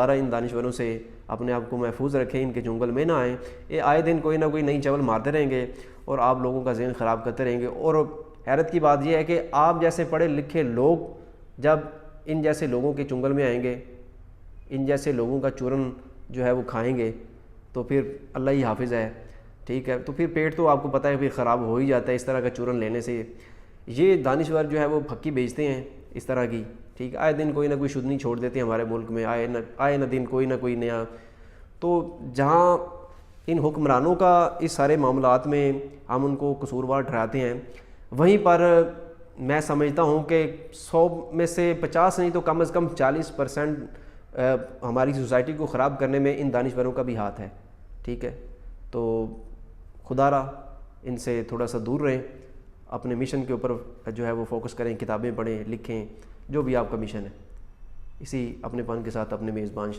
سارا ان دانشوروں سے اپنے آپ کو محفوظ رکھیں، ان کے چنگل میں نہ آئیں۔ یہ آئے دن کوئی نہ کوئی نئی چول مارتے رہیں گے اور آپ لوگوں کا ذہن خراب کرتے رہیں گے۔ اور حیرت کی بات یہ ہے کہ آپ جیسے پڑھے لکھے لوگ جب ان جیسے لوگوں کے چنگل میں آئیں گے، ان جیسے لوگوں کا چورن جو ہے وہ کھائیں گے، تو پھر اللہ ہی حافظ ہے، ٹھیک ہے، تو پھر پیٹ تو آپ کو پتہ ہے پھر خراب ہو ہی جاتا ہے اس طرح کا چورن لینے سے۔ یہ دانشور جو ہے وہ پھکی بیچتے ہیں اس طرح کی، ٹھیک ہے، آئے دن کوئی نہ کوئی شدنی چھوڑ دیتے ہیں ہمارے ملک میں، آئے نہ دن کوئی نہ کوئی نیا۔ تو جہاں ان حکمرانوں کا اس سارے معاملات میں ہم ان کو قصوروار ٹھہراتے ہیں، وہیں پر میں سمجھتا ہوں کہ 100 میں سے 50 نہیں تو کم از کم 40% ہماری سوسائٹی کو خراب کرنے میں ان دانشوروں کا بھی ہاتھ ہے، ٹھیک ہے۔ تو خدا را ان سے تھوڑا سا دور رہیں، اپنے مشن کے اوپر جو ہے وہ فوکس کریں، کتابیں پڑھیں، لکھیں، جو بھی آپ کا مشن ہے۔ اسی اپنے پن کے ساتھ اپنے میزبان